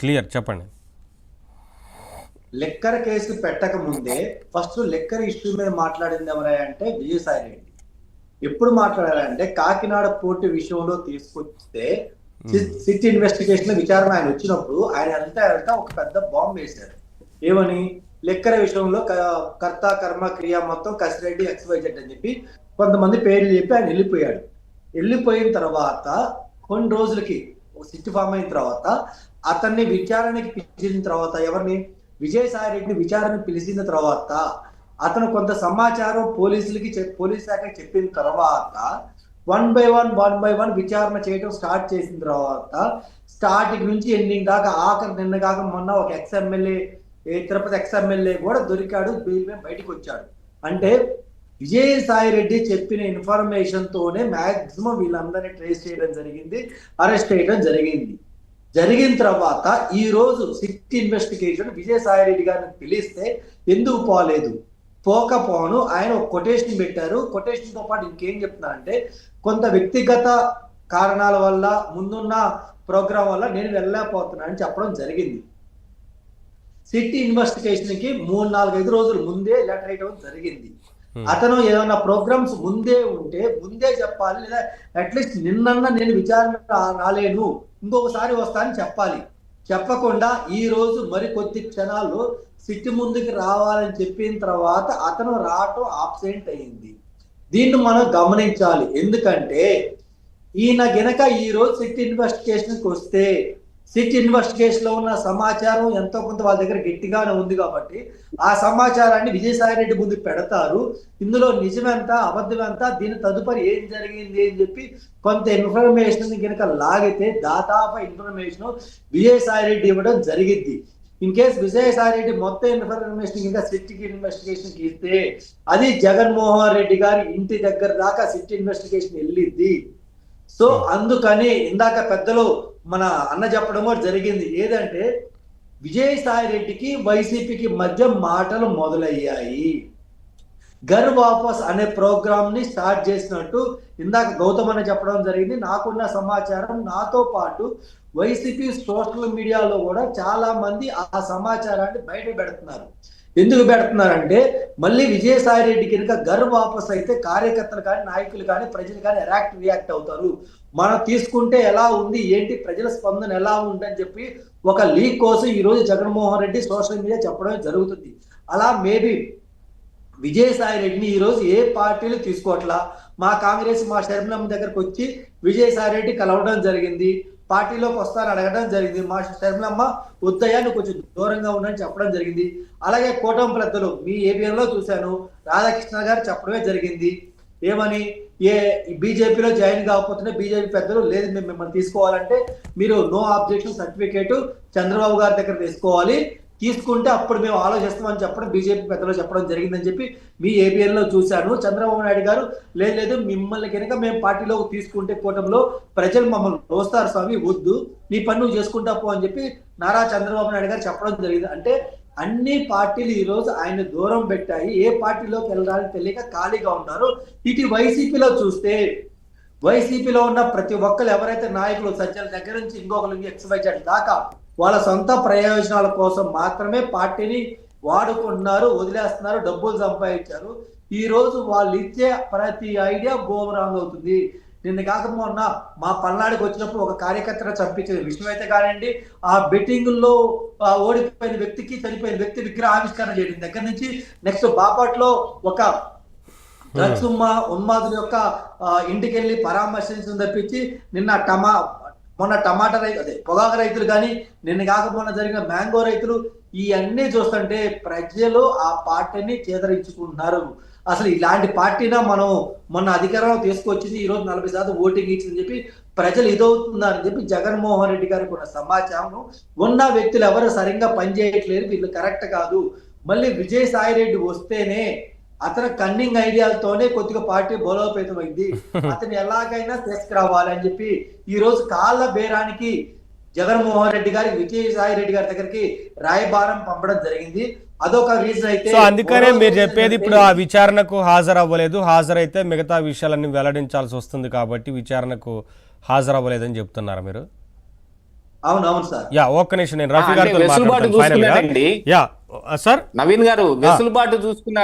Clear చెప్పండి. Liquor case పెట్టక ముందే ఫస్ట్ లెక్కర్ ఇష్యూ మీద మాట్లాడింది ఎవరై అంటే విజయసాయి రెడ్డి. ఎప్పుడు మాట్లాడారంటే కాకినాడ పోర్టు విషయంలో తీసుకొస్తే సిట్ ఇన్వెస్టిగేషన్ విచారణ ఆయన వచ్చినప్పుడు ఆయన అంతా ఒక పెద్ద బాంబు వేశారు. ఏమని లెక్కర్ విషయంలో కర్త కర్మ క్రియ మొత్తం కసిరెడ్డి XYZ అని చెప్పి కొంతమంది పేర్లు చెప్పి ఆయన వెళ్ళిపోయాడు. వెళ్ళిపోయిన తర్వాత కొన్ని రోజులకి సిట్ ఫామ్ అయిన తర్వాత అతన్ని విచారణకి పిలిచిన తర్వాత ఎవరిని విజయసాయి రెడ్డిని విచారణకు పిలిచిన తర్వాత అతను కొంత సమాచారం పోలీస్ శాఖకి చెప్పిన తర్వాత వన్ బై వన్ విచారణ చేయడం స్టార్ట్ చేసిన తర్వాత స్టార్టింగ్ నుంచి ఎండింగ్ దాకా ఆఖరి నిన్న కాక మొన్న ఒక తిరుపతి ఎక్స్ఎమ్మెల్యే కూడా దొరికాడు, బెయిల్ మీద బయటకు వచ్చాడు. అంటే విజయసాయి రెడ్డి చెప్పిన ఇన్ఫర్మేషన్ తోనే మాక్సిమం వీళ్ళందరినీ ట్రేస్ చేయడం జరిగింది, అరెస్ట్ చేయడం జరిగింది. జరిగిన తర్వాత ఈ రోజు సిట్ ఇన్వెస్టిగేషన్ విజయసాయి రెడ్డి గారిని పిలిస్తే ఎందుకు పోలేదు? పోకపోను ఆయన ఒక కొటేషన్ పెట్టారు. కొటేషన్ తో పాటు ఇంకేం చెప్తున్నారంటే కొంత వ్యక్తిగత కారణాల వల్ల ముందున్న ప్రోగ్రాం వల్ల నేను వెళ్ళలేకపోతున్నా అని చెప్పడం జరిగింది. సిట్ ఇన్వెస్టిగేషన్ కి 3-4-5 రోజులు ముందే లెటర్ వేయడం జరిగింది. అతను ఏదైనా ప్రోగ్రామ్స్ ముందే ఉంటే ముందే చెప్పాలి, లేదా అట్లీస్ట్ నిన్న నేను విచారణ రాలేను ఇంకొకసారి వస్తానని చెప్పాలి. చెప్పకుండా ఈ రోజు మరికొద్ది క్షణాల్లో సిట్ ముందుకు రావాలని చెప్పిన తర్వాత అతను రావటం ఆబ్సెంట్ అయింది. దీన్ని మనం గమనించాలి. ఎందుకంటే ఈయన గనక ఈ రోజు సిట్ ఇన్వెస్టిగేషన్కి వస్తే సిట్ ఇన్వెస్టిగేషన్ లో ఉన్న సమాచారం ఎంతో కొంత వాళ్ళ దగ్గర గట్టిగానే ఉంది కాబట్టి ఆ సమాచారాన్ని విజయసాయి రెడ్డి ముందు పెడతారు. ఇందులో నిజమెంత అబద్ధమెంత, దీని తదుపరి ఏం జరిగింది అని చెప్పి కొంత ఇన్ఫర్మేషన్ కనుక లాగితే దాదాపు ఇన్ఫర్మేషన్ విజయసాయి రెడ్డి ఇవ్వడం జరిగింది. ఇన్ కేస్ విజయసాయి రెడ్డి మొత్తం ఇన్ఫర్మేషన్ ఇంకా సిట్ ఇన్వెస్టిగేషన్ కి ఇస్తే అది జగన్మోహన్ రెడ్డి గారి ఇంటి దగ్గర దాకా సిట్ ఇన్వెస్టిగేషన్ వెళ్ళిద్ది. సో అందుకని ఇందాక పెద్దలు మన అన్న చెప్పడం కూడా జరిగింది. ఏదంటే విజయసాయి రెడ్డికి వైసీపీకి మధ్య మాటలు మొదలయ్యాయి. ఘర్ వాపస్ అనే ప్రోగ్రామ్ ని స్టార్ట్ చేసినట్టు ఇందాక గౌతమ్ అన్న చెప్పడం జరిగింది. నాకున్న సమాచారం, నాతో పాటు వైసీపీ సోషల్ మీడియాలో కూడా చాలా మంది ఆ సమాచారాన్ని బయట పెడుతున్నారు. ఎందుకు పెడుతున్నారంటే మళ్ళీ విజయసాయి రెడ్డి కనుక ఘర్ వాపస్ అయితే కార్యకర్తలు కానీ నాయకులు కానీ ప్రజలు కానీ రియాక్ట్ అవుతారు. మనం తీసుకుంటే ఎలా ఉంది ఏంటి ప్రజల స్పందన ఎలా ఉంది అని చెప్పి ఒక లీక్ కోసం ఈ రోజు జగన్మోహన్ రెడ్డి సోషల్ మీడియా చెప్పడం జరుగుతుంది. అలా మేబీ విజయసాయి రెడ్డిని ఈ రోజు ఏ పార్టీలు తీసుకోవట్లా. మా కాంగ్రెస్ మా శర్మిలమ్మ దగ్గరకు వచ్చి విజయసాయి రెడ్డి కలవడం జరిగింది, పార్టీలోకి వస్తానని అడగడం జరిగింది. మా శర్మిలమ్మ ఉద్దయాన్ని కొంచెం దూరంగా ఉండని చెప్పడం జరిగింది. అలాగే కూటమి పెద్దలు మీ ఏబిఎన్ లో చూశాను, రాధాకృష్ణ గారు చెప్పడమే జరిగింది. ఏమని బీజేపీలో జాయిన్ కాకపోతే బీజేపీ పెద్దలు లేదు మేము మిమ్మల్ని తీసుకోవాలంటే మీరు నో ఆబ్జెక్షన్ సర్టిఫికేట్ చంద్రబాబు గారి దగ్గర తీసుకోవాలి, తీసుకుంటే అప్పుడు మేము ఆలోచిస్తామని చెప్పడం బీజేపీ పెద్దలు చెప్పడం జరిగిందని చెప్పి మీ ఏబిఎన్ లో చూశాను. చంద్రబాబు నాయుడు గారు లేదు మిమ్మల్ని కనుక మేము పార్టీలోకి తీసుకుంటే కూటమిలో ప్రజలు మమ్మల్ని వస్తారు స్వామి, వద్దు నీ పని నువ్వు చేసుకుంటా పో అని చెప్పి నారా చంద్రబాబు నాయుడు గారు చెప్పడం జరిగింది. అంటే అన్ని పార్టీలు ఈ రోజు ఆయన దూరం పెట్టాయి. ఏ పార్టీలోకి వెళ్ళడానికి తెలియక ఖాళీగా ఉన్నారు. ఇటు వైసీపీలో చూస్తే వైసీపీలో ఉన్న ప్రతి ఒక్కరు ఎవరైతే నాయకులు సజ్జల దగ్గర నుంచి ఇంకొకరు XYZ దాకా వాళ్ళ సొంత ప్రయోజనాల కోసం మాత్రమే పార్టీని వాడుకుంటున్నారు, వదిలేస్తున్నారు, డబ్బులు సంపాదించారు. ఈ రోజు వాళ్ళు ఇచ్చే ప్రతి ఐడియా గోమరాంగ్ అవుతుంది. నిన్న కాక మొన్న మా పల్నాడుకి వచ్చినప్పుడు ఒక కార్యకర్తను చంపించిన విషయం అయితే కానివ్వండి, ఆ బెట్టింగ్ లో ఓడిపోయిన వ్యక్తికి చనిపోయిన వ్యక్తి విగ్రహ ఆవిష్కరణ చేయడం దగ్గర నుంచి నెక్స్ట్ బాపట్లో ఒక డ్రగ్స్ ఉన్మాదుల యొక్క ఇంటికి వెళ్ళి పరామర్శించడం తప్పించి మొన్న టమాటా పొగాకు రైతులు కానీ నిన్న కాకపోయినా జరిగిన మ్యాంగో రైతులు ఇవన్నీ చూస్తుంటే ప్రజలు ఆ పార్టీని చేదరించుకుంటున్నారు. అసలు ఇలాంటి పార్టీనా మనం మొన్న అధికారంలో తీసుకొచ్చింది, ఈ రోజు 40% ఓటింగ్ ఇచ్చిందని చెప్పి ప్రజలు ఇదవుతున్నారని చెప్పి జగన్మోహన్ రెడ్డి గారికి ఉన్న సమాచారం ఉన్న వ్యక్తులు ఎవరు సరిగ్గా పనిచేయట్లేదు, వీళ్ళు కరెక్ట్ కాదు. మళ్ళీ విజయసాయి రెడ్డి వస్తేనే అతని కన్నింగ్ ఐడియాలతోనే కొద్దిగా పార్టీ బలోపేతం అయింది, అతను ఎలాగైనా తీసుకురావాలి అని చెప్పి ఈ రోజు కాళ్ళ బేరానికి జగన్మోహన్ రెడ్డి గారి విజయసాయి రెడ్డి గారి దగ్గరికి రాయబారం పంపడం జరిగింది. అదొక రీజన్ అయితే అందుకనే మీరు చెప్పేది ఇప్పుడు ఆ విచారణకు హాజరవ్వలేదు, హాజరైతే మిగతా విషయాలన్నీ వెల్లడించాల్సి వస్తుంది కాబట్టి విచారణకు హాజరవ్వలేదని చెప్తున్నారా మీరు? అవును సార్. యా ఒక్క నిమిషం నేను రఫీ అంటే గారితో వెసులుబాటు మాట్లాడతాను ఫైనల్ గా. చూసుకున్నారండి. యా సార్ నవీన్ గారు వెసులుబాటు చూసుకున్న